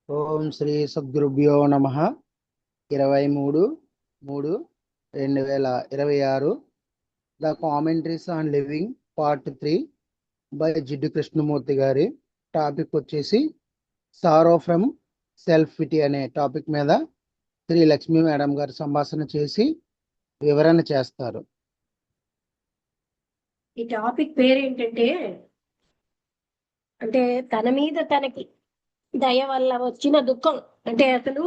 ఓం శ్రీ సద్గురుభ్యో నమ. 23/3/2026. The commentaries on living part 3 by Jiddu Krishnamurti గారి. Topic వచ్చేసి సారో ఫ్రమ్ సెల్ఫ్ పిటీ అనే టాపిక్ మీద శ్రీ లక్ష్మీ మేడం గారు సంభాషణ చేసి వివరణ చేస్తారు. ఈ టాపిక్ పేరేంటంటే, తన మీద తనకి దయ వల్ల వచ్చిన దుఃఖం. అతను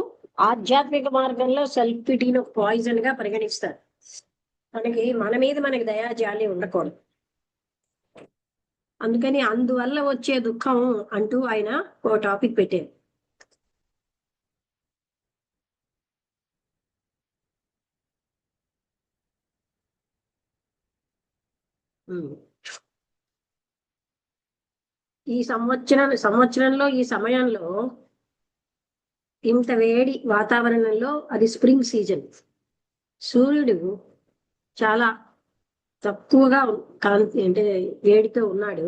ఆధ్యాత్మిక మార్గంలో సెల్ఫ్ పిటీని ఒక పాయిజన్ గా పరిగణిస్తారు. మన మీద మనకి దయా జాలి ఉండకూడదు. అందుకని అందువల్ల వచ్చే దుఃఖం అంటూ ఆయన ఓ టాపిక్ పెట్టారు. ఈ సంవత్సరంలో ఈ సమయంలో ఇంత వేడి వాతావరణంలో అది స్ప్రింగ్ సీజన్. సూర్యుడు చాలా తక్కువగా కాంతి వేడితో ఉన్నాడు.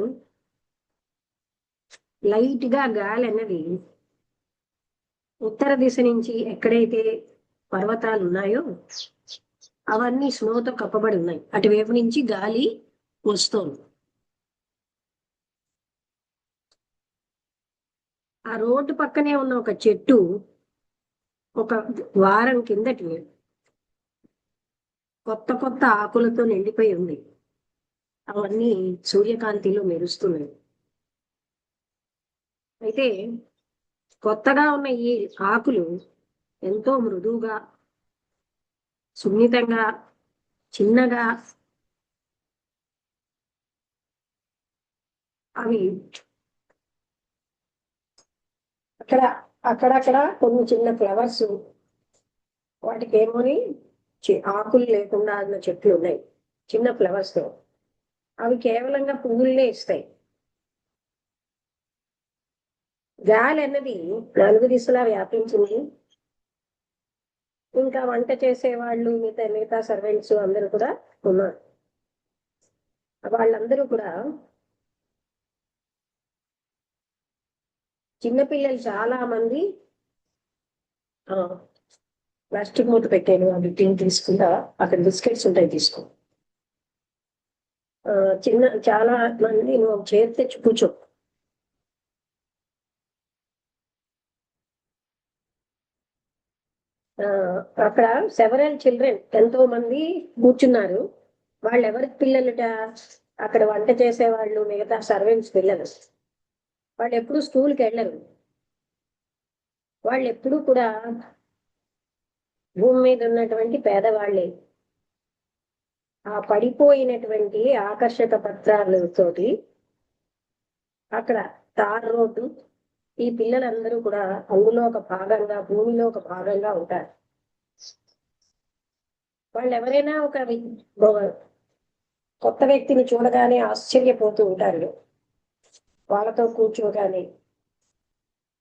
లైట్ గా గాలి అన్నది ఉత్తర దిశ నుంచి ఎక్కడైతే పర్వతాలు ఉన్నాయో అవన్నీ స్నోతో కప్పబడి ఉన్నాయి. అటువైపు నుంచి గాలి వస్తోంది. ఆ రోడ్డు పక్కనే ఉన్న ఒక చెట్టు ఒక వారం కిందటి కొత్త కొత్త ఆకులతో నిండిపోయి ఉంది. అవన్నీ సూర్యకాంతిలో మెరుస్తున్నాయి. అయితే కొత్తగా ఉన్న ఈ ఆకులు ఎంతో మృదువుగా, సున్నితంగా, చిన్నగా అవి అక్కడక్కడ కొన్ని చిన్న ఫ్లవర్స్, వాటికి ఏమోని ఆకులు లేకుండా ఉన్న చెట్లు ఉన్నాయి చిన్న ఫ్లవర్స్ తో. అవి కేవలంగా పువ్వులనే ఇస్తాయి. గాలి అన్నది 4 దిశలా వ్యాపించింది. ఇంకా వంట చేసేవాళ్ళు, మిగతా సర్వెంట్స్ అందరూ కూడా ఉన్నారు. వాళ్ళందరూ కూడా చిన్నపిల్లలు చాలా మంది. ప్లాస్టిక్ మూత పెట్టాను, ఆ బిట్టిని తీసుకుంటా. అక్కడ బిస్కెట్స్ ఉంటాయి, తీసుకో. చాలా మంది నువ్వు చేతి తెచ్చి కూర్చో. అక్కడ సెవరల్ చిల్డ్రన్, ఎంతో మంది కూర్చున్నారు. వాళ్ళు ఎవరి పిల్లలుట? అక్కడ వంట చేసేవాళ్ళు, మిగతా సర్వెంట్స్ పిల్లలు. వాళ్ళు ఎప్పుడు స్కూల్కి వెళ్ళరు. వాళ్ళు ఎప్పుడు కూడా భూమి మీద ఉన్నటువంటి పేదవాళ్ళే. ఆ పడిపోయినటువంటి ఆకర్షక పత్రాలతోటి అక్కడ తార్ రోడ్డు, ఈ పిల్లలందరూ కూడా అందులో ఒక భాగంగా, భూమిలో ఒక భాగంగా ఉంటారు. వాళ్ళు ఎవరైనా ఒక కొత్త వ్యక్తిని చూడగానే ఆశ్చర్యపోతూ ఉంటారు. వాళ్ళతో కూర్చోగానే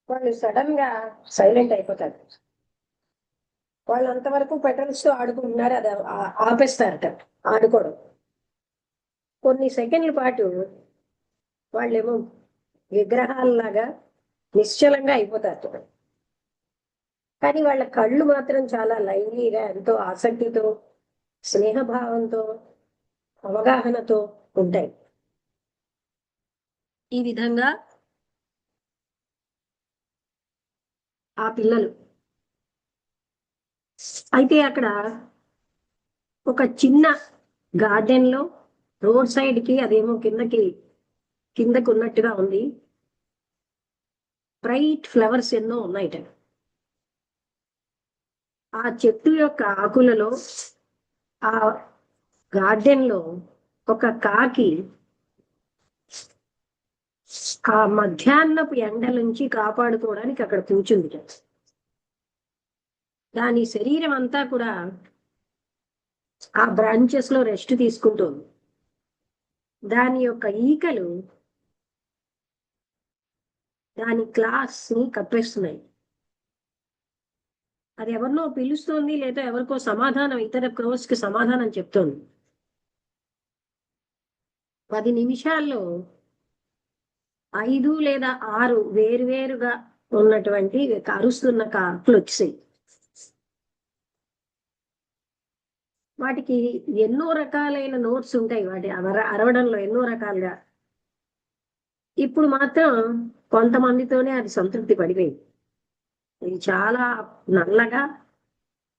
వాళ్ళు సడన్ గా సైలెంట్ అయిపోతారు. వాళ్ళు అంతవరకు పెటల్స్ తో ఆడుకుంటున్నారు, అది ఆపేస్తారట ఆడుకోవడం. కొన్ని సెకండ్ల పాటు వాళ్ళేమో విగ్రహాలలాగా నిశ్చలంగా అయిపోతారు. కానీ వాళ్ళ కళ్ళు మాత్రం చాలా లైవ్లీగా, ఎంతో ఆసక్తితో, స్నేహభావంతో, అవగాహనతో ఉంటాయి. ఈ విధంగా ఆ పిల్లలు. అయితే అక్కడ ఒక చిన్న గార్డెన్ లో రోడ్ సైడ్ కి, అదేమో కిందకు ఉన్నట్టుగా ఉంది. బ్రైట్ ఫ్లవర్స్ ఎన్నో ఉన్నాయిట. ఆ చెట్టు యొక్క ఆకులలో, ఆ గార్డెన్ లో ఒక కాకి ఆ మధ్యాహ్నపు ఎండ నుంచి కాపాడుకోవడానికి అక్కడ కూర్చుంది. దాని శరీరం అంతా కూడా ఆ బ్రాంచెస్ లో రెస్ట్ తీసుకుంటోంది. దాని యొక్క ఈకలు దాని క్లాస్ ని కప్పేస్తున్నాయి. అది ఎవరినో పిలుస్తోంది, లేదా ఎవరికో సమాధానం, ఇతర క్రోస్ కి సమాధానం చెప్తోంది. 10 నిమిషాల్లో 5 లేదా 6 వేరువేరుగా ఉన్నటువంటి అరుస్తున్న కాకులు వచ్చాయి. వాటికి ఎన్నో రకాలైన నోట్స్ ఉంటాయి, వాటి అరవడంలో ఎన్నో రకాలుగా. ఇప్పుడు మాత్రం కొంతమందితోనే అది సంతృప్తి పడిపోయింది. ఇది చాలా నల్లగా,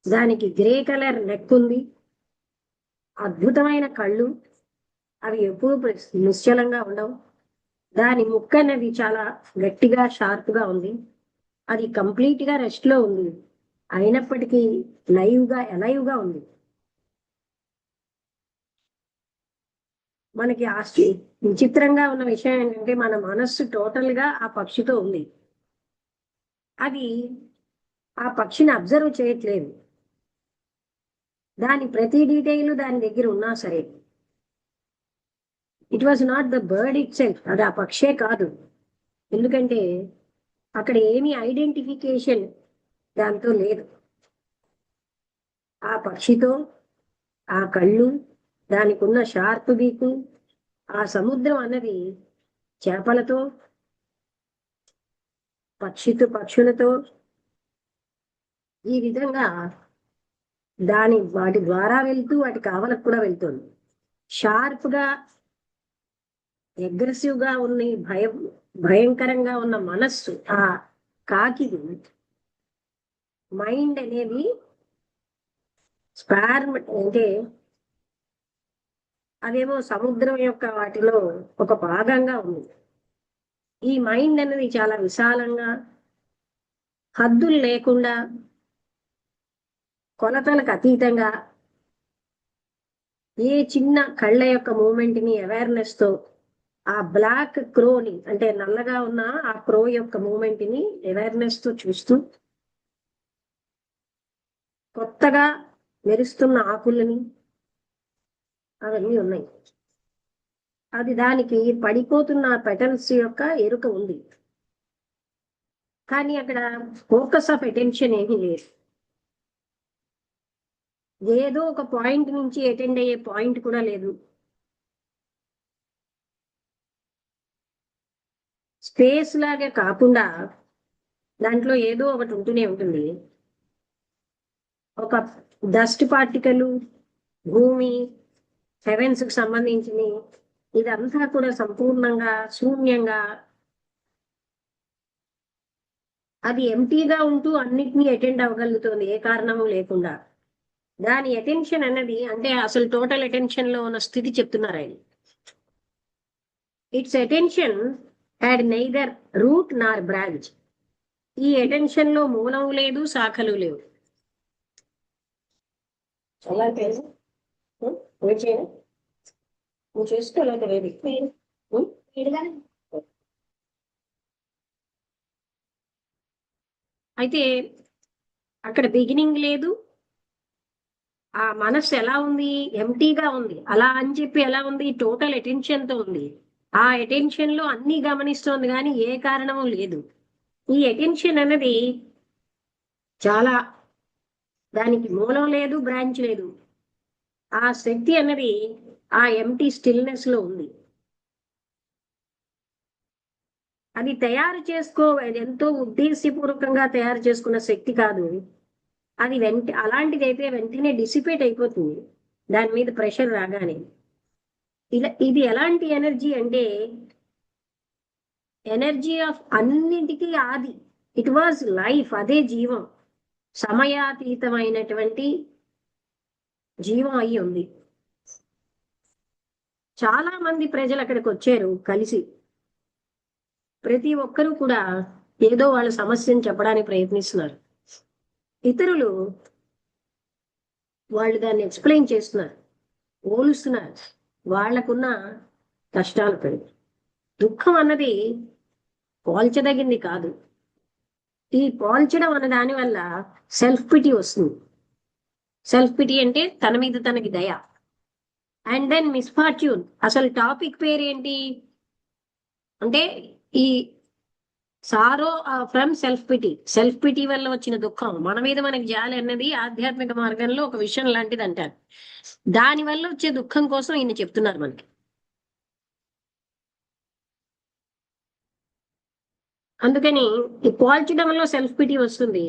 దానికి గ్రే కలర్ నెక్ ఉంది, అద్భుతమైన కళ్ళు, అవి ఎప్పుడూ నిశ్చలంగా ఉండవు. దాని ముక్క అనేది చాలా గట్టిగా షార్ప్ గా ఉంది. అది కంప్లీట్ గా రెస్ట్ లో ఉంది, అయినప్పటికీ అలైవ్ గా ఉంది. మనకి విచిత్రంగా ఉన్న విషయం ఏంటంటే మన మనస్సు టోటల్ గా ఆ పక్షితో ఉంది. అది ఆ పక్షిని అబ్జర్వ్ చేయట్లేదు. దాని ప్రతి డీటెయిల్ దాని దగ్గర ఉన్నా సరే, it was not the bird it self, అది ఆ పక్షే కాదు. ఎందుకంటే అక్కడ ఏమీ ఐడెంటిఫికేషన్ దాంతో లేదు. ఆ పక్షితో, ఆ కళ్ళు, దానికి ఉన్న షార్ప్ బీకు, ఆ సముద్రం అన్నది చేపలతో, పక్షులతో, ఈ విధంగా వాటి ద్వారా వెళ్తూ వాటి కావలకు కూడా వెళ్తుంది. షార్ప్ గా, అగ్రెసివ్ గా ఉన్న భయంకరంగా ఉన్న మనస్సు ఆ కాకిది మైండ్ అనేది స్పార్మ్, అంటే అదేమో సముద్రం యొక్క వాటిలో ఒక భాగంగా ఉంది. ఈ మైండ్ అనేది చాలా విశాలంగా, హద్దులు లేకుండా, కొలతలకు అతీతంగా, ఏ చిన్న కళ్ళ యొక్క మూమెంట్ ని అవేర్నెస్ తో, ఆ బ్లాక్ క్రోని అంటే నల్లగా ఉన్న ఆ క్రో యొక్క మూమెంట్ ని అవేర్నెస్ తో చూస్తూ, కొత్తగా మెరుస్తున్న ఆకులని అవన్నీ ఉన్నాయి. అది దానికి పడిపోతున్న పెటల్స్ యొక్క ఎరుక ఉంది, కానీ అక్కడ ఫోకస్ ఆఫ్ అటెన్షన్ ఏమీ లేదు. ఏదో ఒక పాయింట్ నుంచి అటెండ్ అయ్యే పాయింట్ కూడా లేదు. స్పేస్ లాగా కాకుండా దాంట్లో ఏదో ఒకటి ఉంటూనే ఉంటుంది. ఒక డస్ట్ పార్టికల్, భూమి, హెవెన్స్ కు సంబంధించిన ఇదంతా కూడా సంపూర్ణంగా శూన్యంగా, అది ఎంటీగా ఉంటూ అన్నిటినీ అటెండ్ అవ్వగలుగుతుంది ఏ కారణము లేకుండా. దాని అటెన్షన్ అన్నది, అంటే అసలు టోటల్ అటెన్షన్ లో ఉన్న స్థితి చెప్తున్నారు ఆయన. It's attention had neither root nor branch. ఈ అటెన్షన్ లో మూలం లేదు, శాఖలు లేవు. నువ్వు చేసుకోలేదు. అయితే అక్కడ బిగినింగ్ లేదు. ఆ మనస్సు ఎలా ఉంది? ఎంటీగా ఉంది. అలా అని చెప్పి ఎలా ఉంది? టోటల్ అటెన్షన్ తో ఉంది. ఆ అటెన్షన్ లో అన్ని గమనిస్తోంది, కానీ ఏ కారణము లేదు. ఈ అటెన్షన్ అనేది చాలా, దానికి మూలం లేదు, బ్రాంచ్ లేదు. ఆ శక్తి అన్నది ఆ ఎంటీ స్టిల్నెస్ లో ఉంది. అది తయారు ఎంతో ఉద్దేశపూర్వకంగా తయారు చేసుకున్న శక్తి కాదు. అది అలాంటిది అయితే వెంటనే డిసిపేట్ అయిపోతుంది దాని మీద ప్రెషర్ రాగానే. ఇది ఎలాంటి ఎనర్జీ అంటే ఎనర్జీ ఆఫ్ అన్నింటికీ ఆది. ఇట్ వాజ్ లైఫ్, అదే జీవం, సమయాతీతమైనటువంటి జీవం అయి ఉంది. చాలా మంది ప్రజలు అక్కడికి వచ్చారు కలిసి. ప్రతి ఒక్కరూ కూడా ఏదో వాళ్ళ సమస్యను చెప్పడానికి ప్రయత్నిస్తున్నారు. ఇతరులు వాళ్ళు దాన్ని ఎక్స్ప్లెయిన్ చేస్తున్నారు, పోలుస్తున్నారు వాళ్లకున్న కష్టాలపై. దుఃఖం అన్నది పోల్చదగింది కాదు. ఈ పోల్చడం అన్న దాని వల్ల సెల్ఫ్ పిటీ వస్తుంది. సెల్ఫ్ పిటీ అంటే తన మీద తనకి దయ. And then misfortune. అసలు టాపిక్ పేరేంటి అంటే ఈ sorrow from self pity. Self pity వల్ల వచ్చిన దుఃఖం, మన మీద మనకి జాలి అన్నది ఆధ్యాత్మిక మార్గంలో ఒక విషయం లాంటిది అంటారు. దాని వల్ల వచ్చే దుఃఖం కోసం ఈయన చెప్తున్నారు మనకి. అందుకని ఈ పోల్చడంలో సెల్ఫ్ పిటీ వస్తుంది.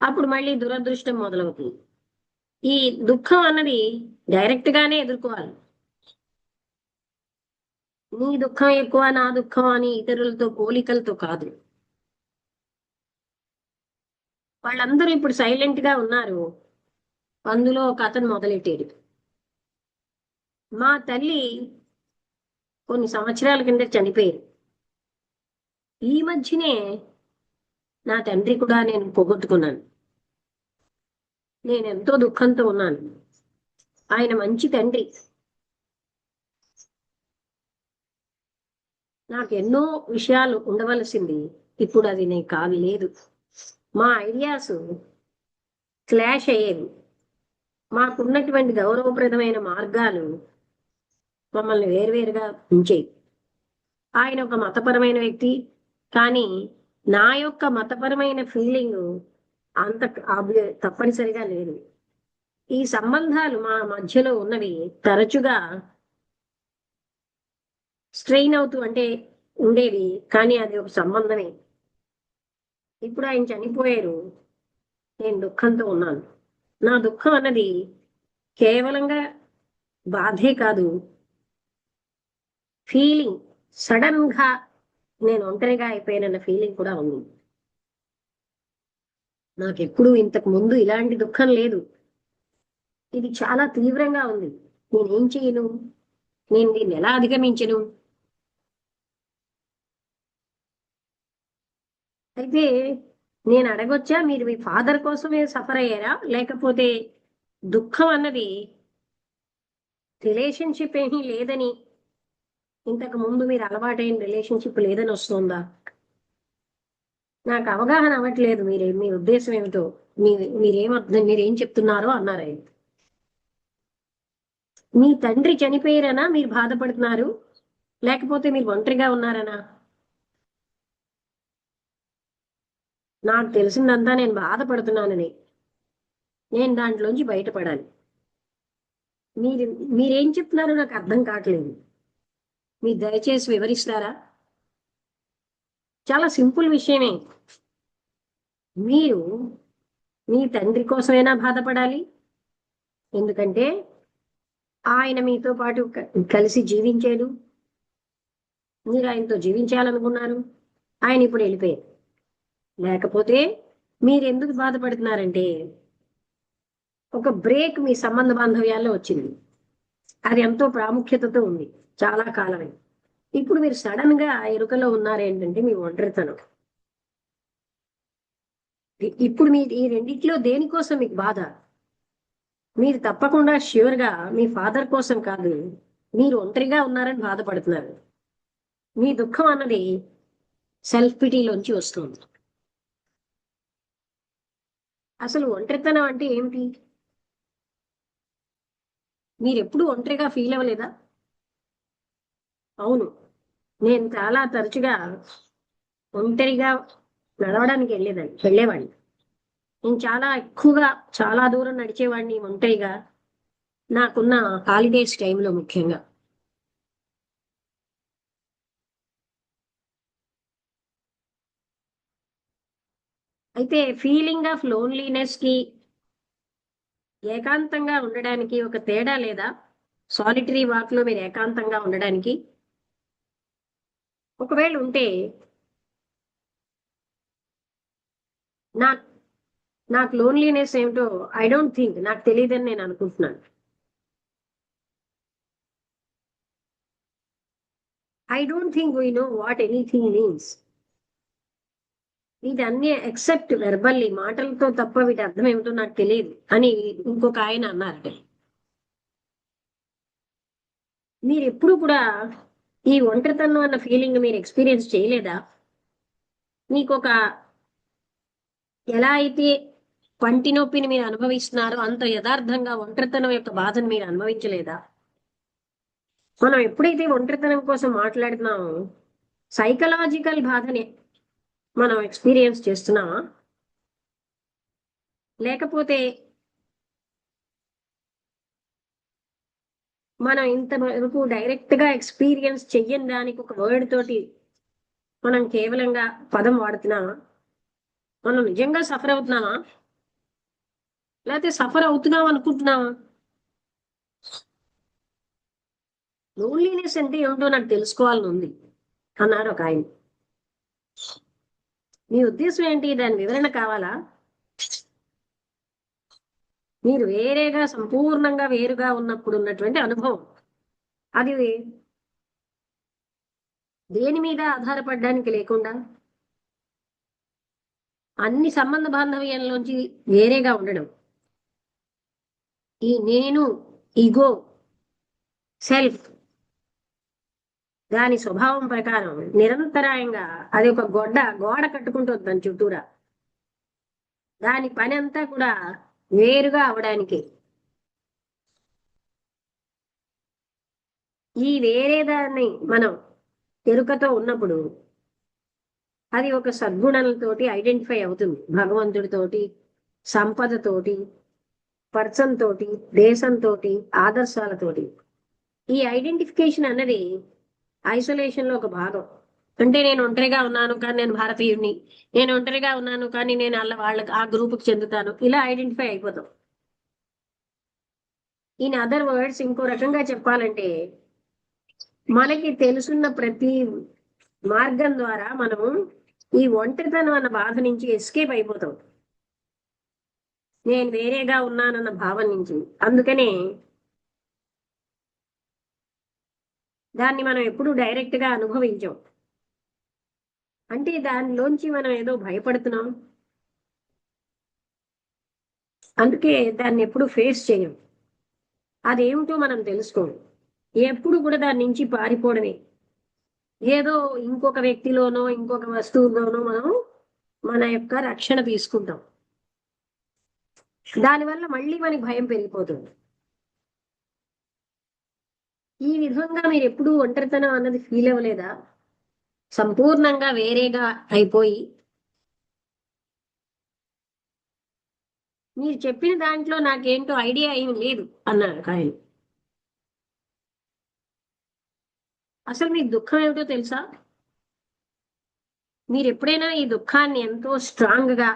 అప్పుడు మళ్ళీ దురదృష్టం మొదలవుతుంది. ఈ దుఃఖం అన్నది డైరెక్ట్ గానే ఎదుర్కోవాలి. నీ దుఃఖం ఎక్కువ నా దుఃఖం అని ఇతరులతో పోలికలతో కాదు. వాళ్ళందరూ ఇప్పుడు సైలెంట్ గా ఉన్నారు. అందులో ఒక అతను మొదలెట్టాడు. మా తల్లి కొన్ని సంవత్సరాల కింద చనిపోయారు. ఈ మధ్యనే నా తండ్రి కూడా నేను పోగొట్టుకున్నాను. నేను ఎంతో దుఃఖంతో ఉన్నాను. ఆయన మంచి తండ్రి. నాకు ఎన్నో విషయాలు ఉండవలసింది, ఇప్పుడు అది నేను కాలేదు. మా ఐడియాస్ క్లాష్ అయ్యేవి. మాకున్నటువంటి గౌరవప్రదమైన మార్గాలు మమ్మల్ని వేరువేరుగా ఉంచేవి. ఆయన ఒక మతపరమైన వ్యక్తి, కానీ నా యొక్క మతపరమైన ఫీలింగ్ అంత తప్పనిసరిగా లేదు. ఈ సంబంధాలు మా మధ్యలో ఉన్నవి తరచుగా స్ట్రెయిన్ అవుతూ అంటే ఉండేవి, కానీ అది ఒక సంబంధమే. ఇప్పుడు ఆయన చనిపోయారు. నేను దుఃఖంతో ఉన్నాను. నా దుఃఖం అన్నది కేవలంగా బాధే కాదు, ఫీలింగ్ సడన్ గా నేను ఒంటరిగా అయిపోయానన్న ఫీలింగ్ కూడా ఉంది. నాకెప్పుడు ఇంతకు ముందు ఇలాంటి దుఃఖం లేదు. ఇది చాలా తీవ్రంగా ఉంది. నేనేం చేయను? నేను దీన్ని ఎలా అధిగమించను? అయితే నేను అడగొచ్చా, మీరు మీ ఫాదర్ కోసమే సఫర్ అయ్యారా, లేకపోతే దుఃఖం అన్నది రిలేషన్షిప్ ఏమీ లేదని, ఇంతకు ముందు మీరు అలవాటైన రిలేషన్షిప్ లేదని వస్తుందా? నాకు అవగాహన అవ్వట్లేదు. మీ ఉద్దేశం ఏమిటో, మీరేం చెప్తున్నారో అన్నారు ఆయన. మీ తండ్రి చనిపోయారనా మీరు బాధపడుతున్నారు, లేకపోతే మీరు ఒంటరిగా ఉన్నారనా? నాకు తెలిసిందంతా నేను బాధపడుతున్నానని. నేను దాంట్లోంచి బయటపడాలి. మీరు మీరేం చెప్తున్నారో నాకు అర్థం కావట్లేదు. మీరు దయచేసి వివరిస్తారా? చాలా సింపుల్ విషయమే. మీరు మీ తండ్రి కోసమైనా బాధపడాలి, ఎందుకంటే ఆయన మీతో పాటు కలిసి జీవించాడు. మీరు ఆయనతో జీవించాలనుకున్నారు. ఆయన ఇప్పుడు వెళ్ళిపోయారు. లేకపోతే మీరు ఎందుకు బాధపడుతున్నారంటే ఒక బ్రేక్ మీ సంబంధ బాంధవ్యాల్లో వచ్చింది. అది ఎంతో ప్రాముఖ్యతతో ఉంది చాలా కాలమే. ఇప్పుడు మీరు సడన్ గా ఎరుకలో ఉన్నారేంటంటే మీ ఒంటరితనం. ఇప్పుడు మీ ఈ రెండిట్లో దేనికోసం మీకు బాధ? మీరు తప్పకుండా ష్యూర్ గా మీ ఫాదర్ కోసం కాదు, మీరు ఒంటరిగా ఉన్నారని బాధపడుతున్నారు. మీ దుఃఖం అన్నది సెల్ఫ్ పిటీలోంచి వస్తుంది. అసలు ఒంటరితనం అంటే ఏమిటి? మీరు ఎప్పుడు ఒంటరిగా ఫీల్ అవ్వలేదా? అవును, నేను చాలా తరచుగా ఒంటరిగా నడవడానికి వెళ్ళేవాడిని. నేను చాలా ఎక్కువగా చాలా దూరం నడిచేవాడిని ఒంటరిగా, నాకున్న హాలిడేస్ టైంలో ముఖ్యంగా. అయితే ఫీలింగ్ ఆఫ్ లోన్లీనెస్ కి ఏకాంతంగా ఉండడానికి ఒక తేడా లేదా? సాలిటరీ వాక్ లో మీరు ఏకాంతంగా ఉండడానికి ఒకవేళ ఉంటే, నా నాకు లోన్లీనెస్ ఏమిటో ఐ డోంట్ థింక్, నాకు తెలియదని నేను అనుకుంటున్నాను. I don't think we know what anything means. వీటన్ని ఎక్సెప్ట్ వెర్బల్లీ, మాటలతో తప్ప వీటి అర్థం ఏమిటో నాకు తెలియదు అని ఇంకొక ఆయన అన్నారట. మీరు ఎప్పుడు కూడా ఈ ఒంటరితనం అన్న ఫీలింగ్ మీరు ఎక్స్పీరియన్స్ చేయలేదా? మీకు ఒక ఎలా అయితే పంటి నొప్పిని మీరు అనుభవిస్తున్నారో అంత యథార్థంగా ఒంటరితనం యొక్క బాధను మీరు అనుభవించలేదా? మనం ఎప్పుడైతే ఒంటరితనం కోసం మాట్లాడుతున్నామో సైకలాజికల్ బాధని మనం ఎక్స్పీరియన్స్ చేస్తున్నామా, లేకపోతే మనం ఇంతవరకు డైరెక్ట్ గా ఎక్స్పీరియన్స్ చెయ్యని దానికి ఒక వర్డ్ తోటి మనం కేవలంగా పదం వాడుతున్నామా? మనం నిజంగా సఫర్ అవుతున్నామా, లేకపోతే సఫర్ అవుతున్నాం అనుకుంటున్నామా? లోన్లీనెస్ అంటే ఏమిటో నాకు తెలుసుకోవాలని ఉంది అన్నారు ఒక ఆయన. మీ ఉద్దేశం ఏంటి? దాని వివరణ కావాలా? మీరు వేరేగా సంపూర్ణంగా వేరుగా ఉన్నప్పుడు ఉన్నటువంటి అనుభవం అది దేని మీద ఆధారపడడానికి లేకుండా అన్ని సంబంధ బాంధవ్యంలోంచి వేరేగా ఉండడం. ఈ నేను, ఈగో, సెల్ఫ్ దాని స్వభావం ప్రకారం నిరంతరాయంగా అది ఒక గోడ కట్టుకుంటుంది దాని చుట్టూరా. దాని పని అంతా కూడా వేరుగా అవడానికి. ఈ వేరే దాన్ని మనం ఎరుకతో ఉన్నప్పుడు అది ఒక సద్గుణాలతోటి ఐడెంటిఫై అవుతుంది. భగవంతుడితోటి, సంపదతోటి, పర్సన్ తోటి, దేశంతోటి, ఆదర్శాలతోటి. ఈ ఐడెంటిఫికేషన్ అన్నది ఐసోలేషన్ లో ఒక భాగం. అంటే నేను ఒంటరిగా ఉన్నాను కానీ నేను భారతీయుడిని, నేను ఒంటరిగా ఉన్నాను కానీ నేను వాళ్ళకి ఆ గ్రూప్కి చెందుతాను, ఇలా ఐడెంటిఫై అయిపోతాం. ఇన్ అదర్ వర్డ్స్, ఇంకో రకంగా చెప్పాలంటే మనకి తెలుసున్న ప్రతి మార్గం ద్వారా మనము ఈ ఒంటరితనం అన్న బాధ నుంచి ఎస్కేప్ అయిపోతాం, నేను వేరేగా ఉన్నానన్న భావం నుంచి. అందుకనే దాన్ని మనం ఎప్పుడు డైరెక్ట్ గా అనుభవించాం. అంటే దానిలోంచి మనం ఏదో భయపడుతున్నాం, అందుకే దాన్ని ఎప్పుడు ఫేస్ చేయం. అదేమిటో మనం తెలుసుకోం. ఎప్పుడు కూడా దాని నుంచి పారిపోవడమే. ఏదో ఇంకొక వ్యక్తిలోనో ఇంకొక వస్తువులోనో మనం మన యొక్క రక్షణ తీసుకుంటాం. దానివల్ల మళ్ళీ మనకి భయం పెరిగిపోతుంది. ఈ విధంగా మీరు ఎప్పుడు ఒంటరితనం అన్నది ఫీల్ అవ్వలేదా? సంపూర్ణంగా వేరేగా అయిపోయి మీరు చెప్పిన దాంట్లో నాకేంటో ఐడియా ఏమి లేదు అన్నారు ఆయన. అసలు మీకు దుఃఖం ఏమిటో తెలుసా? మీరు ఎప్పుడైనా ఈ దుఃఖాన్ని ఎంతో స్ట్రాంగ్ గా,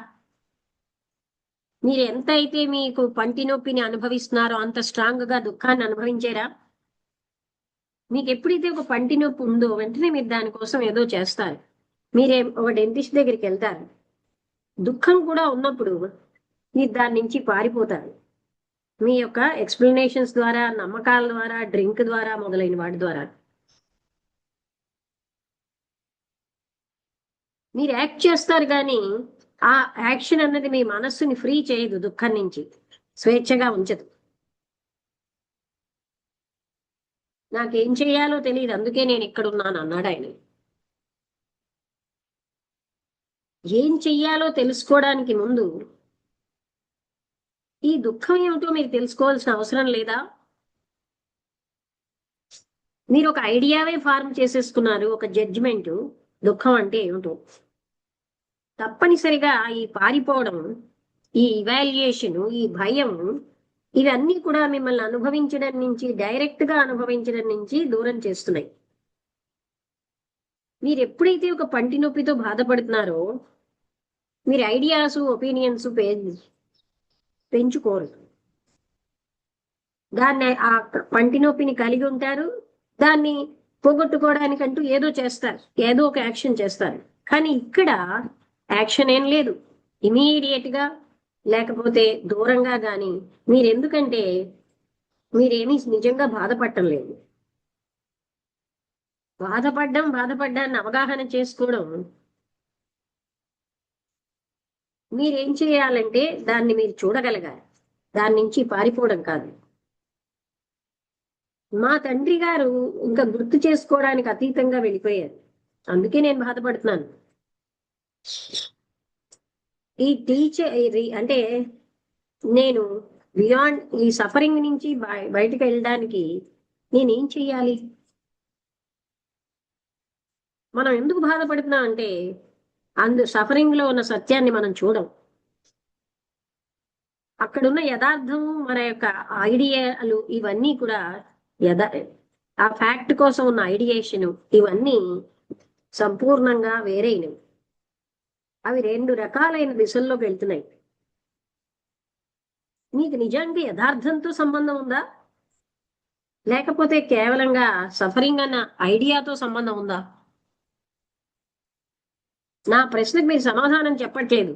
మీరు ఎంత అయితే మీకు పంటి నొప్పిని అనుభవిస్తున్నారో అంత స్ట్రాంగ్ గా దుఃఖాన్ని అనుభవించారా? మీకు ఎప్పుడైతే ఒక పంటి నొప్పి ఉందో వెంటనే మీరు దానికోసం ఏదో చేస్తారు. మీరే ఒక డెంటిస్ట్ దగ్గరికి వెళ్తారు. దుఃఖం కూడా ఉన్నప్పుడు మీరు దాని నుంచి పారిపోతారు. మీ యొక్క ఎక్స్ప్లెనేషన్స్ ద్వారా, నమ్మకాల ద్వారా, డ్రింక్ ద్వారా, మొదలైన వాటి ద్వారా మీరు యాక్ట్ చేస్తారు. కానీ ఆ యాక్షన్ అన్నది మీ మనస్సుని ఫ్రీ చేయదు, దుఃఖం నుంచి స్వేచ్ఛగా ఉంచదు. నాకేం చేయాలో తెలియదు, అందుకే నేను ఇక్కడ ఉన్నాను అన్నాడు ఆయన. ఏం చెయ్యాలో తెలుసుకోవడానికి ముందు ఈ దుఃఖం ఏమిటో మీరు తెలుసుకోవాల్సిన అవసరం లేదా? మీరు ఒక ఐడియావే ఫార్మ్ చేసేసుకున్నారు, ఒక జడ్జిమెంట్ దుఃఖం అంటే ఏమిటో. తప్పనిసరిగా ఈ పారిపోవడం, ఈ ఇవాల్యుయేషన్, ఈ భయం, ఇవన్నీ కూడా మిమ్మల్ని అనుభవించడం నుంచి, డైరెక్ట్ గా అనుభవించడం నుంచి దూరం చేస్తున్నాయి. మీరు ఎప్పుడైతే ఒక పంటి నొప్పితో బాధపడుతున్నారో మీరు ఐడియాస్, ఒపీనియన్స్ పెంచుకోరు. దాన్ని ఆ పంటి నొప్పిని కలిగి ఉంటారు, దాన్ని పోగొట్టుకోవడానికంటూ ఏదో చేస్తారు, ఏదో ఒక యాక్షన్ చేస్తారు. కానీ ఇక్కడ యాక్షన్ ఏం లేదు, ఇమీడియట్ గా లేకపోతే దూరంగా. కానీ మీరెందుకంటే మీరేమీ నిజంగా బాధపడటం లేదు. బాధపడ్డాన్ని అవగాహన చేసుకోవడం. మీరేం చేయాలంటే దాన్ని మీరు చూడగలగాలి, దాని నుంచి పారిపోవడం కాదు. మా తండ్రి గారు ఇంకా గుర్తు చేసుకోవడానికి అతీతంగా వెళ్ళిపోయారు, అందుకే నేను బాధపడుతున్నాను. ఈ టీచర్ అంటే నేను బియాండ్ ఈ సఫరింగ్ నుంచి బయటకు వెళ్ళడానికి నేనేం చెయ్యాలి? మనం ఎందుకు బాధపడుతున్నాం అంటే సఫరింగ్ లో ఉన్న సత్యాన్ని మనం చూడం. అక్కడున్న యథార్థం, మన యొక్క ఐడియాలు, ఇవన్నీ కూడా ఆ ఫ్యాక్ట్ కోసం ఉన్న ఐడియేషన్, ఇవన్నీ సంపూర్ణంగా వేరైనవి. అవి రెండు రకాలైన దిశల్లోకి వెళ్తున్నాయి. మీకు నిజానికి యథార్థంతో సంబంధం ఉందా, లేకపోతే కేవలంగా సఫరింగ్ అన్న ఐడియాతో సంబంధం ఉందా? నా ప్రశ్నకు మీరు సమాధానం చెప్పట్లేదు.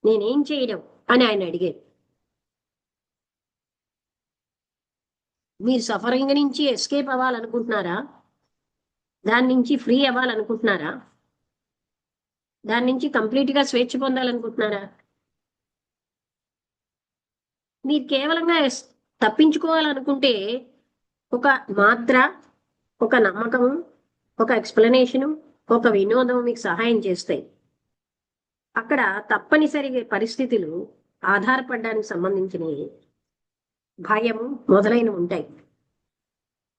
నేనేం చేయడం అని ఆయన అడిగారు. మీరు సఫరింగ్ నుంచి ఎస్కేప్ అవ్వాలనుకుంటున్నారా? దాని నుంచి ఫ్రీ అవ్వాలనుకుంటున్నారా? దాని నుంచి కంప్లీట్ గా స్వేచ్ఛ పొందాలనుకుంటున్నారా? మీరు కేవలంగా తప్పించుకోవాలనుకుంటే ఒక మాత్ర, ఒక నమ్మకం, ఒక ఎక్స్ప్లెనేషను, ఒక వినోదం మీకు సహాయం చేస్తాయి. అక్కడ తప్పనిసరి పరిస్థితులు ఆధారపడడానికి సంబంధించినవి, భయము మొదలైనవి ఉంటాయి.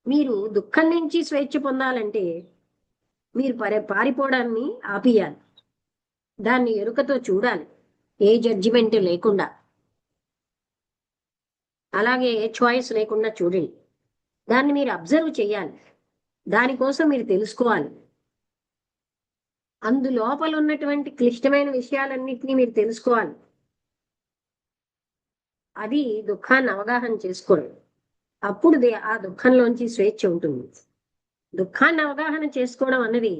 మీరు దుఃఖం నుంచి స్వేచ్ఛ పొందాలంటే మీరు పారిపోవడాన్ని ఆపియాలి. దాన్ని ఎరుకతో చూడాలి, ఏ జడ్జిమెంట్ లేకుండా, అలాగే ఏ చాయిస్ లేకుండా చూడండి. దాన్ని మీరు అబ్జర్వ్ చేయాలి. దానికోసం మీరు తెలుసుకోవాలి. అందులోపల ఉన్నటువంటి క్లిష్టమైన విషయాలన్నింటినీ మీరు తెలుసుకోవాలి. అది దుఃఖాన్ని అవగాహన చేసుకోవడం. అప్పుడు ఆ దుఃఖంలోంచి స్వేచ్ఛ ఉంటుంది. దుఃఖాన్ని అవగాహన చేసుకోవడం అన్నది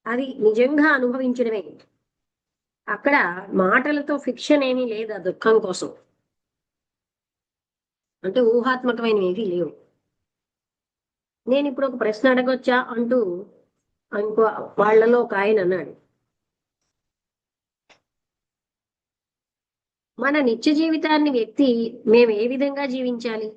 అది నిజంగా అనుభవించడమే. అక్కడ మాటలతో ఫిక్షన్ ఏమీ లేదు. ఆ దుఃఖం కోసం అంటే ఊహాత్మకమైనవి ఏమీ లేవు. నేను ఇప్పుడు ఒక ప్రశ్న అడగొచ్చా అంటూ ఇంకో వాళ్ళలో ఒక ఆయన అన్నాడు, మన నిత్య జీవితాన్ని మేము ఏ విధంగా జీవించాలి?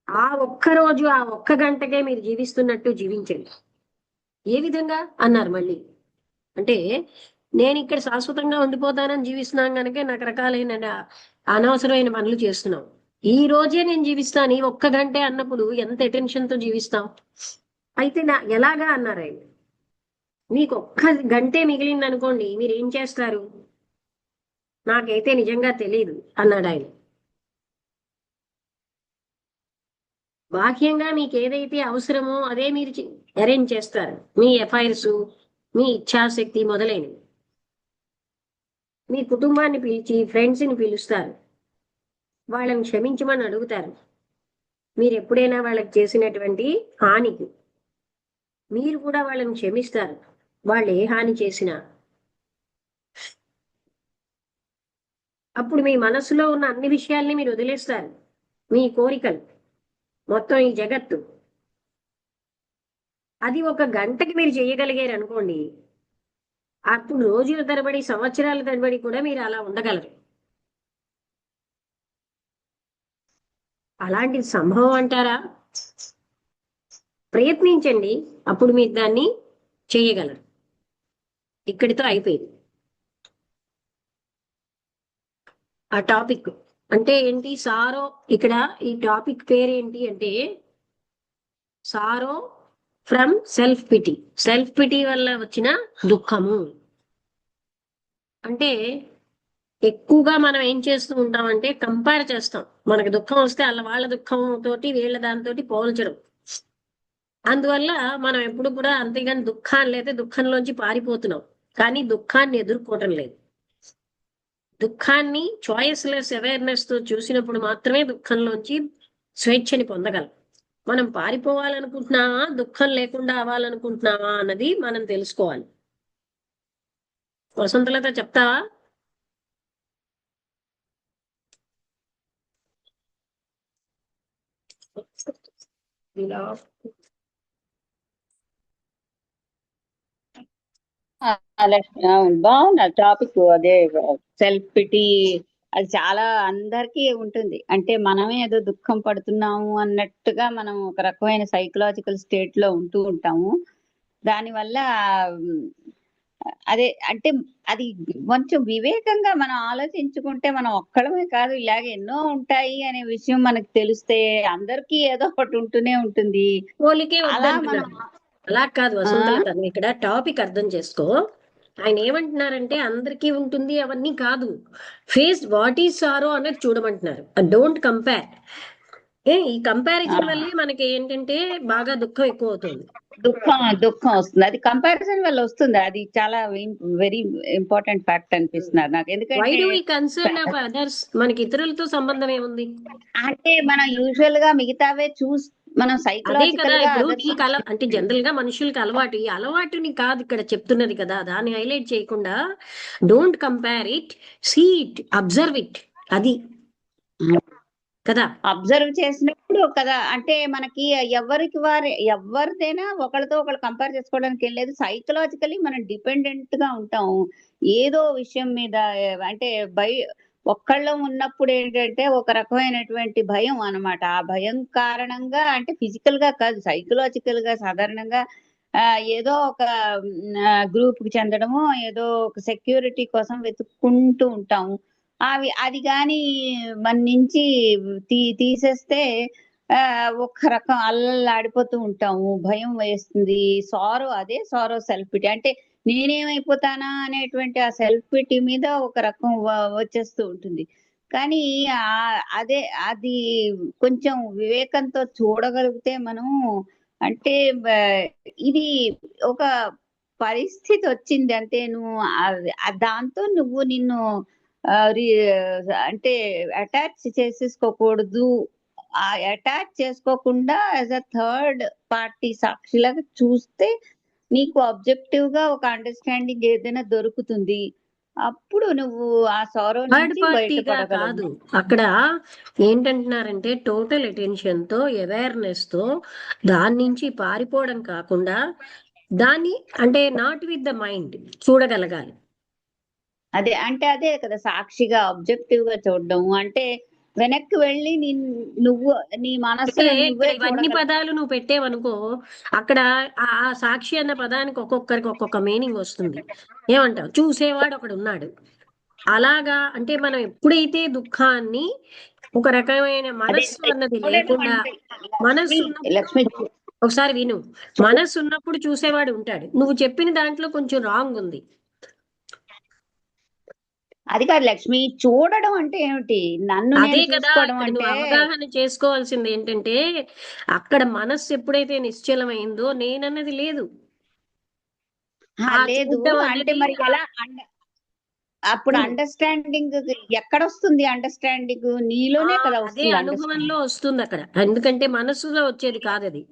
ఆ ఒక్క రోజు, ఆ ఒక్క గంటకే మీరు జీవిస్తున్నట్టు జీవించండి. ఏ విధంగా అన్నారు మళ్ళీ. అంటే నేను ఇక్కడ శాశ్వతంగా ఉండిపోతానని జీవిస్తున్నాను కనుక రకరకాలైన అనవసరమైన పనులు చేస్తున్నాం. ఈ రోజే నేను జీవిస్తాను, ఈ ఒక్క గంటే అన్నప్పుడు ఎంత అటెన్షన్ తో జీవిస్తాం? అయితే ఎలాగా అన్నారు ఆయన. మీకు ఒక్క గంటే మిగిలింది అనుకోండి, మీరు ఏం చేస్తారు? నాకైతే నిజంగా తెలియదు అన్నాడు ఆయన. బాహ్యంగా మీకు ఏదైతే అవసరమో అదే మీరు అరేంజ్ చేస్తారు. మీ ఎఫైర్స్, మీ ఇచ్ఛాశక్తి మొదలైనవి. మీ కుటుంబాన్ని పిలిచి ఫ్రెండ్స్ని పిలుస్తారు, వాళ్ళని క్షమించమని అడుగుతారు. మీరు ఎప్పుడైనా వాళ్ళకి చేసినటువంటి హానికి మీరు కూడా వాళ్ళని క్షమిస్తారు, వాళ్ళు ఏ హాని చేసినా. అప్పుడు మీ మనసులో ఉన్న అన్ని విషయాల్ని మీరు వదిలేస్తారు. మీ కోరికలు మొత్తం, ఈ జగత్తు, అది ఒక గంటకి మీరు చేయగలిగారు అనుకోండి, అప్పుడు రోజుల తరబడి, సంవత్సరాల తరబడి కూడా మీరు అలా ఉండగలరు. అలాంటి సంభవం అంటారా? ప్రయత్నించండి, అప్పుడు మీరు దాన్ని చేయగలరు. ఇక్కడితో అయిపోయింది ఆ టాపిక్. అంటే ఏంటి సారో? ఇక్కడ ఈ టాపిక్ పేరేంటి అంటే sorrow from self pity. Self pity వల్ల వచ్చిన దుఃఖము. అంటే ఎక్కువగా మనం ఏం చేస్తూ ఉంటామంటే కంపేర్ చేస్తాం. మనకు దుఃఖం వస్తే వాళ్ళ దుఃఖం తోటి వీళ్ళ దానితోటి పోల్చడం. అందువల్ల మనం ఎప్పుడు కూడా అంతేగాని దుఃఖాన్ని లేదా దుఃఖంలోంచి పారిపోతున్నాం, కానీ దుఃఖాన్ని ఎదుర్కోవటం లేదు. దుఃఖాన్ని చాయిస్లెస్ అవేర్నెస్ తో చూసినప్పుడు మాత్రమే దుఃఖంలోంచి స్వేచ్ఛని పొందగలం. మనం పారిపోవాలనుకుంటున్నామా, దుఃఖం లేకుండా అవ్వాలనుకుంటున్నామా అన్నది మనం తెలుసుకోవాలి. వసంతలత చెప్తావా? బాగుంది టాపిక్. అదే సెల్ఫ్ పిటీ, అది చాలా అందరికీ ఉంటుంది. అంటే మనమే ఏదో దుఃఖం పడుతున్నాము అన్నట్టుగా మనం ఒక రకమైన సైకలాజికల్ స్టేట్ లో ఉంటూ ఉంటాము. దానివల్ల అదే అంటే అది కొంచెం వివేకంగా మనం ఆలోచించుకుంటే మనం ఒక్కడమే కాదు, ఇలాగ ఎన్నో ఉంటాయి అనే విషయం మనకు తెలిస్తే అందరికీ ఏదో ఒకటి ఉంటూనే ఉంటుంది. పోలికే అలా మనం అలా కాదు వసంతలత, ఇక్కడ టాపిక్ అర్థం చేసుకో. ఆయన ఏమంటున్నారంటే అందరికీ ఉంటుంది అవన్నీ కాదు, ఫేస్ వాట్ ఈజ్ సారో అనేది చూడమంటున్నారు. Don't compare. ఈ కంపారిజన్ వల్లే మనకి ఏంటంటే బాగా దుఃఖం ఎక్కువ అవుతుంది. దుఃఖం వస్తుంది. అది కంపారిజన్ వల్ల వస్తుంది. అది చాలా వెరీ ఇంపార్టెంట్ ఫ్యాక్ట్ అనిపిస్తున్నారు నాకు. వై ఎందుకంటే do we concern of others? మనకి ఇతరులతో సంబంధం ఏముంది? అంటే మనం యూజువల్ గా మిగతావే మనం అదే కదా సైకలాజికల్ గా ఇప్పుడు others నీకు అంటే జనరల్ గా మనుషులకి అలవాటు, ఈ అలవాటుని కాదు ఇక్కడ చెప్తున్నది కదా, దాన్ని హైలైట్ చేయకుండా don't compare it, see it, observe it, అది కదా. అబ్జర్వ్ చేసినప్పుడు కదా, అంటే మనకి ఎవరిదైనా ఒకళ్ళతో ఒకళ్ళు కంపేర్ చేసుకోవడానికి ఏం లేదు. సైకలాజికలీ మనం డిపెండెంట్ గా ఉంటాం ఏదో విషయం మీద. అంటే ఒక్కళ్ళం ఉన్నప్పుడు ఏంటంటే ఒక రకమైనటువంటి భయం అన్నమాట. ఆ భయం కారణంగా, అంటే ఫిజికల్ గా కాదు, సైకలాజికల్ గా సాధారణంగా ఏదో ఒక గ్రూప్ కి చెందడము, ఏదో ఒక సెక్యూరిటీ కోసం వెతుక్కుంటూ ఉంటాము. అది కానీ మన నుంచి తీసేస్తే ఒక రకం అల్లల్లాడిపోతూ ఉంటాము, భయం వేస్తుంది. అదే సారో, సెల్ఫ్ పిటీ. అంటే నేనేమైపోతానా అనేటువంటి ఆ సెల్ఫ్ పిటీ మీద ఒక రకం వచ్చేస్తూ ఉంటుంది. కానీ అదే అది కొంచెం వివేకంతో చూడగలిగితే మనం, అంటే ఇది ఒక పరిస్థితి వచ్చింది అంటే దాంతో నువ్వు నిన్ను అంటే అటాచ్ చేసేసుకోకూడదు. ఆ అటాచ్ చేసుకోకుండా యాజ్ అ థర్డ్ పార్టీ సాక్షిలాగా చూస్తే నీకు ఆబ్జెక్టివ్ గా ఒక అండర్స్టాండింగ్ ఏదైనా దొరుకుతుంది. అప్పుడు నువ్వు ఆ సారో థర్డ్ నుంచి పార్టీగా కాదు, బయటపడగలవు. అక్కడ ఏంటంటున్నారంటే టోటల్ అటెన్షన్ తో, అవేర్నెస్ తో దాని నుంచి పారిపోవడం కాకుండా దాన్ని అంటే నాట్ విత్ ద మైండ్ చూడగలగాలి. అదే కదా సాక్షిగా ఆబ్జెక్టివ్ గా చూడడం అంటే. వెనక్కి వెళ్ళి నువ్వు నీ మనసులో అంటే నువ్వే ఇక్కడ ఇవన్నీ పదాలు నువ్వు పెట్టేవనుకో, అక్కడ ఆ సాక్షి అన్న పదానికి ఒక్కొక్కరికి ఒక్కొక్క మీనింగ్ వస్తుంది. ఏమంటావు? చూసేవాడు ఒకడు ఉన్నాడు. అలాగా అంటే మనం ఎప్పుడైతే దుఃఖాన్ని ఒక రకమైన మనస్సు అన్నది లేకుండా, మనస్సు లక్ష్మి ఒకసారి విను, మనస్సు ఉన్నప్పుడు చూసేవాడు ఉంటాడు. నువ్వు చెప్పిన దాంట్లో కొంచెం రాంగ్ ఉంది. అది కాదు లక్ష్మి, చూడడం అంటే ఏమిటి? నన్ను అదే నేను కదా చూసుకోవడం ఇక్కడ అంటే నువ్వు అవగాహన చేసుకోవాల్సింది ఏంటంటే, అక్కడ మనస్సు ఎప్పుడైతే నిశ్చలమైందో నేనన్నది లేదు. లేదు చూడడం అంటే అనేది మరి ఎలా అప్పుడు అండర్స్టాండింగ్ ఎక్కడ వస్తుంది? అండర్స్టాండింగ్ నీలోనే కదా అదే వస్తుంది. అనుభవంలో వస్తుంది అక్కడ, ఎందుకంటే మనస్సులో వచ్చేది కాదు అది.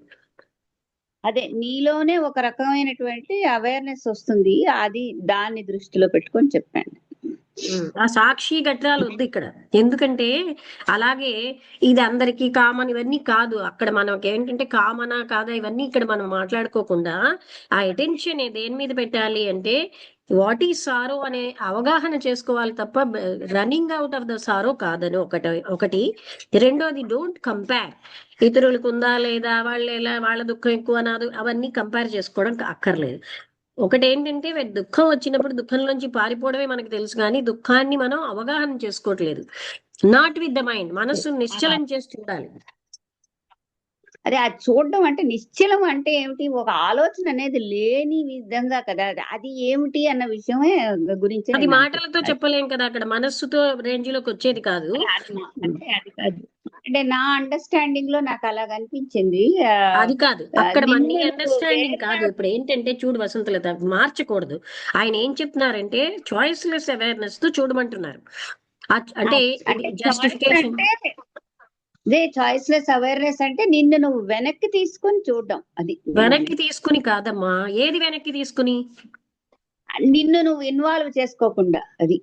అదే నీలోనే ఒక రకమైనటువంటి అవేర్నెస్ వస్తుంది. అది దాన్ని దృష్టిలో పెట్టుకొని చెప్పాను. ఆ సాక్షి ఘట్టాలు వద్దు ఇక్కడ, ఎందుకంటే అలాగే ఇది అందరికీ కామన్ ఇవన్నీ కాదు. అక్కడ మనకి ఏంటంటే కామనా కాదా ఇవన్నీ ఇక్కడ మనం మాట్లాడుకోకుండా ఆ అటెన్షన్ దేని మీద పెట్టాలి అంటే వాట్ ఈజ్ సారో అనే అవగాహన చేసుకోవాలి తప్ప రన్నింగ్ అవుట్ ఆఫ్ ద సారో కాదని ఒకటి. రెండోది డోంట్ కంపేర్. ఇతరులకు ఉందా లేదా, వాళ్ళు ఎలా, వాళ్ళ దుఃఖం ఎక్కువ నాదు, అవన్నీ కంపేర్ చేసుకోవడం అక్కర్లేదు. ఒకటి ఏంటంటే దుఃఖం వచ్చినప్పుడు దుఃఖంలోంచి పారిపోవడమే మనకు తెలుసు, కానీ దుఃఖాన్ని మనం అవగాహన చేసుకోవట్లేదు. నాట్ విత్ ద మైండ్, మనస్సు నిశ్చలం చేసి చూడాలి. అదే అది చూడడం అంటే నిశ్చలం అంటే ఏమిటి? ఒక ఆలోచన అనేది లేని విధంగా కదా, అది ఏమిటి అన్న విషయమే గురించి అది మాటలతో చెప్పలేం కదా, అక్కడ మనస్సుతో రేంజ్ లోకి వచ్చేది కాదు. అంటే నా అండర్స్టాండింగ్ లో నాకు అలా అనిపించింది. అది కాదు అక్కడ మన అండర్స్టాండింగ్ కాదు. ఇప్పుడు ఏంటంటే చూడు వసంతలత, మార్చకూడదు. ఆయన ఏం చెప్తున్నారంటే చాయిస్లెస్ అవేర్నెస్ తో చూడమంటున్నారు. అంటే జస్టిఫికేషన్ చాయిస్లెస్ అవేర్నెస్ అంటే నిన్ను నువ్వు వెనక్కి తీసుకుని చూడడం. అది వెనక్కి తీసుకుని కాదమ్మా, ఏది వెనక్కి తీసుకుని? నిన్ను నువ్వు ఇన్వాల్వ్ చేసుకోకుండా, అది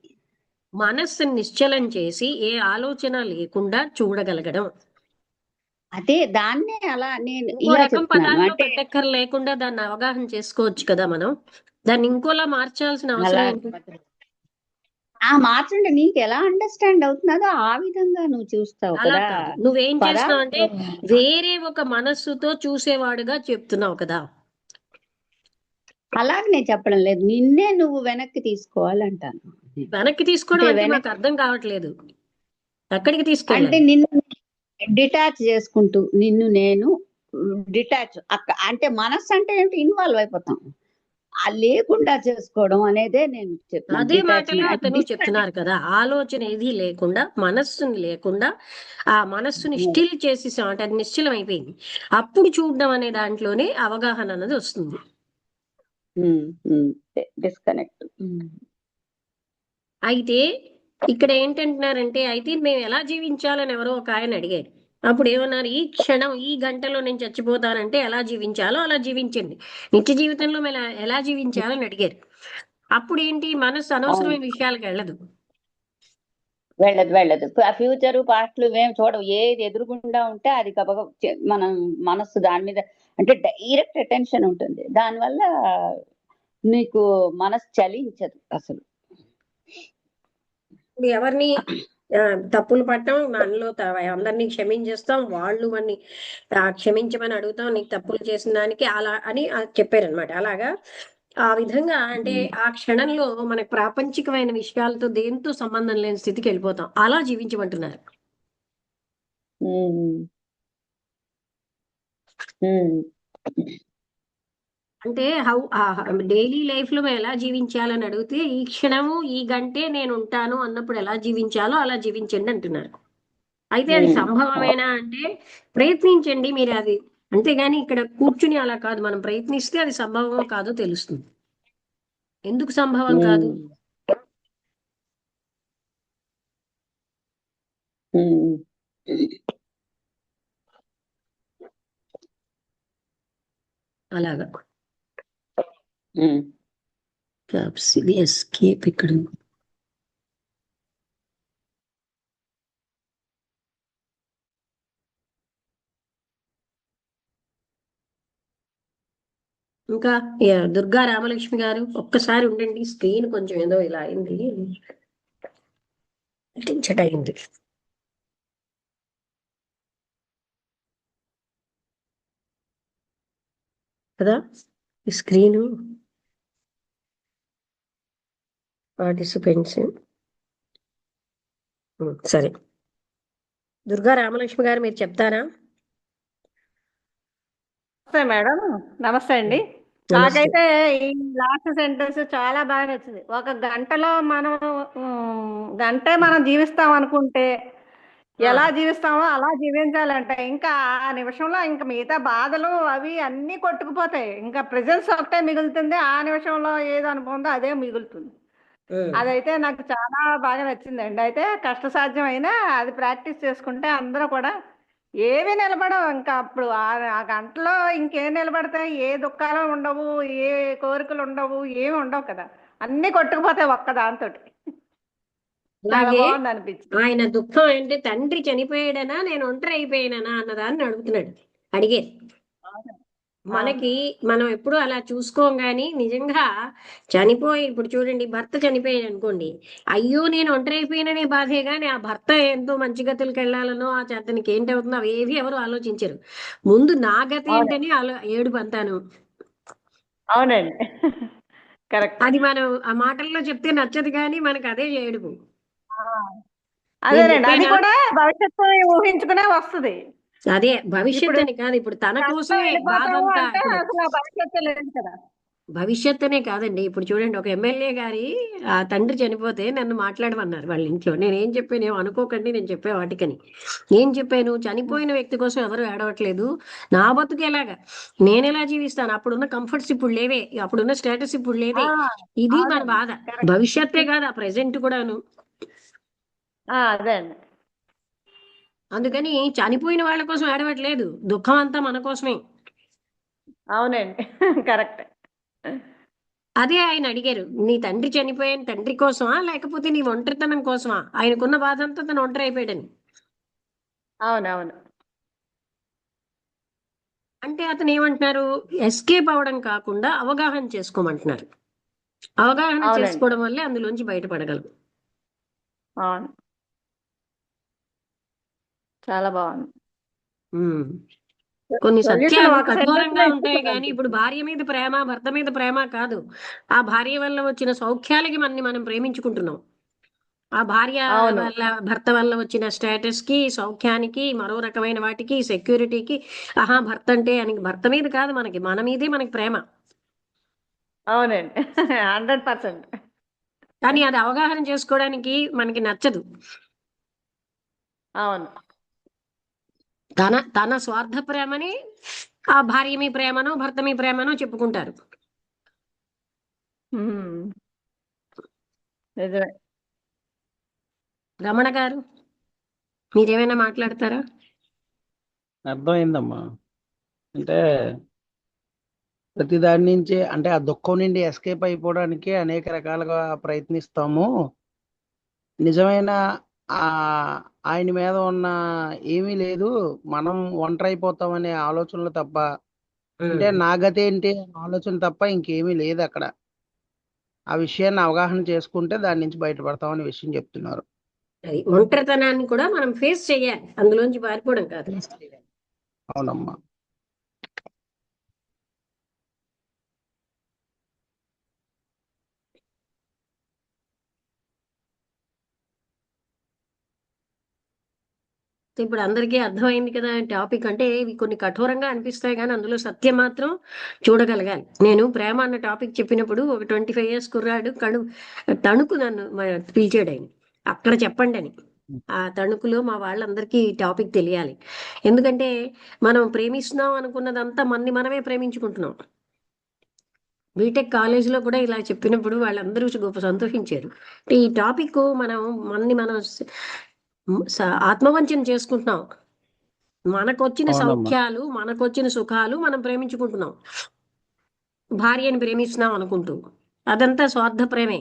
మనస్సుని నిశ్చలం చేసి ఏ ఆలోచన లేకుండా చూడగలగడం. అదే దాన్నే అలా నేను ఇంకో రకం పదాల్లో పెట్టక్కర్ లేకుండా దాన్ని అవగాహన చేసుకోవచ్చు కదా మనం. దాన్ని ఇంకోలా మార్చాల్సిన అవసరం ఏంటి? మార్చండి, నీకు ఎలా అండర్స్టాండ్ అవుతున్నదో ఆ విధంగా నువ్వు చూస్తావు అలా కదా. కాదు, నువ్వేం చేస్తున్నావు అంటే వేరే ఒక మనస్సుతో చూసేవాడుగా చెప్తున్నావు కదా. అలాగే నేను చెప్పడం లేదు, నిన్నే నువ్వు వెనక్కి తీసుకోవాలంటాను. వెనక్కి తీసుకోవడం అంటే నాకు అర్థం కావట్లేదు. ఎక్కడికి తీసుకెళ్ళాలి? అంటే నిన్ను డిటాచ్ చేసుకుంటూ, నిన్ను నేను డిటాచ్ అంటే మనస్సు అంటే ఏంటి? ఇన్వాల్వ్ అయిపోతాం. ఆ లేకుండా చేసుకోవడం అనేదే నేను చెప్తున్నాను. అదే మాటలో డిటాచ్మెంట్ అతను చెప్తున్నారు కదా, ఆలోచన ఏది లేకుండా, మనస్సుని లేకుండా, ఆ మనస్సుని స్టిల్ చేసేసాం అంటే అది నిశ్చలం అయిపోయింది. అప్పుడు చూడడం అనే దాంట్లోనే అవగాహన అన్నది వస్తుంది. డిస్కనెక్ట్. అయితే ఇక్కడ ఏంటంటున్నారంటే, అయితే మేము ఎలా జీవించాలని ఎవరో ఒక ఆయన అడిగారు. అప్పుడు ఏమన్నారు, ఈ క్షణం ఈ గంటలో నేను చచ్చిపోతానంటే ఎలా జీవించాలో అలా జీవించండి, నిత్య జీవితంలో మేము ఎలా జీవించాలని అడిగారు. అప్పుడు ఏంటి, మనస్సు అనవసరమైన విషయాలకు వెళ్ళదు. వెళ్ళదు. ఆ ఫ్యూచర్ పాస్ట్ మేము చూడవు. ఏది ఎదురుగుండా ఉంటే అది మనం మనస్సు దాని మీద అంటే డైరెక్ట్ అటెన్షన్ ఉంటుంది. దానివల్ల నీకు మనసు చలించదు అసలు. ఎవరిని తప్పులు పట్టం, మనలో అందరినీ క్షమించేస్తాం, వాళ్ళు మనని క్షమించమని అడుగుతాం, నీకు తప్పులు చేసిన దానికి అలా అని చెప్పారనమాట. అలాగా ఆ విధంగా అంటే ఆ క్షణంలో మనకు ప్రాపంచికమైన విషయాలతో దేంతో సంబంధం లేని స్థితికి వెళ్ళిపోతాం. అలా జీవించమంటున్నారు. అంటే డైలీ లైఫ్ లో మేము ఎలా జీవించాలని అడిగితే, ఈ క్షణము ఈ గంటే నేను ఉంటాను అన్నప్పుడు ఎలా జీవించాలో అలా జీవించండి అంటున్నారు. అయితే అది సంభవమేనా అంటే ప్రయత్నించండి మీరు అది. అంతేగాని ఇక్కడ కూర్చుని అలా కాదు, మనం ప్రయత్నిస్తే అది సంభవమో కాదో తెలుస్తుంది. ఎందుకు సంభవం కాదు? అలాగా ఎస్కేప్ ఇక్కడ ఇంకా దుర్గా రామలక్ష్మి గారు ఒక్కసారి ఉండండి, స్క్రీన్ కొంచెం ఏదో ఇలా అయింది, టించట్ అయింది కదా ఈ స్క్రీను. పార్టిసిపెంట్స్ సరే, దుర్గా రామలక్ష్మి గారు మీరు చెప్తారా? నమస్తే మేడం. నమస్తే అండి. నాకైతే ఈ లాస్ట్ సెంటెన్స్ చాలా బాగా నచ్చింది. ఒక గంటలో మనం గంటే మనం జీవిస్తాం అనుకుంటే ఎలా జీవిస్తామో అలా జీవించాలంట. ఇంకా ఆ నిమిషంలో ఇంకా మిగతా బాధలు అవి అన్నీ కొట్టుకుపోతాయి. ఇంకా ప్రెజెన్స్ ఒకటే మిగులుతుంది. ఆ నిమిషంలో ఏది అనుకుందో అదే మిగులుతుంది. అదైతే నాకు చాలా బాగా నచ్చిందండి. అయితే కష్టసాధ్యమైనా అది ప్రాక్టీస్ చేసుకుంటే అందరూ కూడా ఏవి నిలబడవు. ఇంకా అప్పుడు ఆ గంటలో ఇంకేం నిలబడతాయి? ఏ దుఃఖాలు ఉండవు, ఏ కోరికలు ఉండవు, ఏమి ఉండవు కదా. అన్ని కొట్టుకుపోతాయి ఒక్క దాంతో. చాలా అలాగే బాగుంది అనిపించింది. ఆయన దుఃఖం ఏంటి, తండ్రి చనిపోయాడనా నేను ఒంటరి అయిపోయానా అన్నదాన్ని అడుగుతున్నాడు, అడిగేది. మనకి మనం ఎప్పుడు అలా చూసుకోం గాని నిజంగా చనిపోయి, ఇప్పుడు చూడండి భర్త చనిపోయాడు అనుకోండి, అయ్యో నేను ఒంటరి అయిపోయిననే బాధే గాని ఆ భర్త ఎంతో మంచి గతులకు వెళ్ళాలనో ఆ అతనికి ఏంటవుతుందో అవేవి ఎవరు ఆలోచించరు. ముందు నా గతి ఏంటని ఏడుపు అంతాను. అవునండి, కరెక్ట్. అది మనం ఆ మాటల్లో చెప్తే నచ్చదు కానీ మనకు అదే ఏడుపు. అదేనండి, అది కూడా భవిష్యత్తు ఊహించుకునే వస్తుంది. అదే భవిష్యత్ అని కాదు, ఇప్పుడు తన కోసమే బాధ అంతా. అసలు భవిష్యత్తు లేదు కదా. భవిష్యత్ అనే కాదండి, ఇప్పుడు చూడండి ఒక ఎమ్మెల్యే గారి ఆ తండ్రి చనిపోతే నన్ను మాట్లాడమన్నారు వాళ్ళ ఇంట్లో. నేనేం చెప్పాను, ఏమో అనుకోకండి, నేను చెప్పే వాటికని ఏం చెప్పాను, చనిపోయిన వ్యక్తి కోసం ఎవరు ఏడవట్లేదు, నా బతుకు ఎలాగా, నేను ఎలా జీవిస్తాను, అప్పుడున్న కంఫర్ట్స్ ఇప్పుడు లేవే, అప్పుడున్న స్టేటస్ ఇప్పుడు లేదే, ఇది మన బాధ. భవిష్యత్తే కాదు, ఆ ప్రెసెంట్ కూడాను. అదే అండి, అందుకని చనిపోయిన వాళ్ళ కోసం ఏడవట్లేదు, దుఃఖం అంతా మన కోసమే. అవునండి, కరెక్ట్. అదే ఆయన అడిగారు, నీ తండ్రి చనిపోయిన తండ్రి కోసమా లేకపోతే నీ ఒంటరితనం కోసమా, ఆయనకున్న బాధ అంతా తను ఒంటరి అయిపోయాడని. అవునవును. అంటే అతను ఏమంటున్నారు, ఎస్కేప్ అవడం కాకుండా అవగాహన చేసుకోమంటున్నారు. అవగాహన చేసుకోవడం వల్లే అందులోంచి బయటపడగలరు. అవును, చాలా బాగుంది. కొన్ని సత్యాలు కఠోరంగా ఉంటాయి కానీ ఇప్పుడు భార్య మీద ప్రేమ, భర్త మీద ప్రేమ కాదు, ఆ భార్య వల్ల వచ్చిన సౌఖ్యాలకి మనం ప్రేమించుకుంటున్నాం. ఆ భార్య వల్ల, భర్త వల్ల వచ్చిన స్టేటస్ కి, సౌఖ్యానికి, మరో రకమైన వాటికి, సెక్యూరిటీకి, భర్త అంటే అని భర్త మీద కాదు మనకి, మన మీదే మనకి ప్రేమ. అవునండి. 100%. కానీ అది అవగాహన చేసుకోవడానికి మనకి నచ్చదు. అవును. తన స్వార్థ ప్రేమని ఆ భార్య మీ ప్రేమనో భర్త మీ ప్రేమనో చెప్పుకుంటారు. నిజమే. రమణ గారు మీరేమైనా మాట్లాడతారా? అర్థమైందమ్మా. అంటే ప్రతి దాని నుంచి అంటే ఆ దుఃఖం నుండి ఎస్కేప్ అయిపోవడానికి అనేక రకాలుగా ప్రయత్నిస్తాము. నిజమైన ఆ ఆయన మీద ఉన్న ఏమీ లేదు, మనం ఒంటరి అయిపోతామనే ఆలోచనలు తప్ప, అంటే నా గతి ఏంటి అనే ఆలోచన తప్ప ఇంకేమీ లేదు అక్కడ. ఆ విషయాన్ని అవగాహన చేసుకుంటే దాని నుంచి బయటపడతామనే విషయం చెప్తున్నారు. అది ఒంటరితనాన్ని కూడా మనం ఫేస్ చేయాలి, అందులోంచి పారిపోవడం కాదు. అవునమ్మా. ఇప్పుడు అందరికీ అర్థమైంది కదా టాపిక్. అంటే ఇవి కొన్ని కఠోరంగా అనిపిస్తాయి కానీ అందులో సత్యం మాత్రం చూడగలగాలి. నేను ప్రేమ అన్న టాపిక్ చెప్పినప్పుడు ఒక 25 years కుర్రాడు తణుకు నన్ను పిలిచాడు ఆయన, అక్కడ చెప్పండి అని. ఆ తణుకులో మా వాళ్ళందరికీ ఈ టాపిక్ తెలియాలి. ఎందుకంటే మనం ప్రేమిస్తున్నాం అనుకున్నదంతా మనమే ప్రేమించుకుంటున్నాం. బీటెక్ కాలేజీలో కూడా ఇలా చెప్పినప్పుడు వాళ్ళందరూ గొప్ప సంతోషించారు. అంటే ఈ టాపిక్ మనం ఆత్మవంచన చేసుకుంటున్నాం. మనకొచ్చిన అవునమ్మా. సౌఖ్యాలు మనకొచ్చిన సుఖాలు మనం ప్రేమించుకుంటున్నాం, భార్యని ప్రేమిస్తున్నాం అనుకుంటూ. అదంతా స్వార్థ ప్రేమే.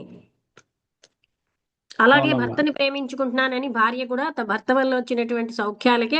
అలాగే అవునమ్మా. భర్తని ప్రేమించుకుంటున్నానని భార్య కూడా భర్త వల్ల వచ్చినటువంటి సౌఖ్యాలకే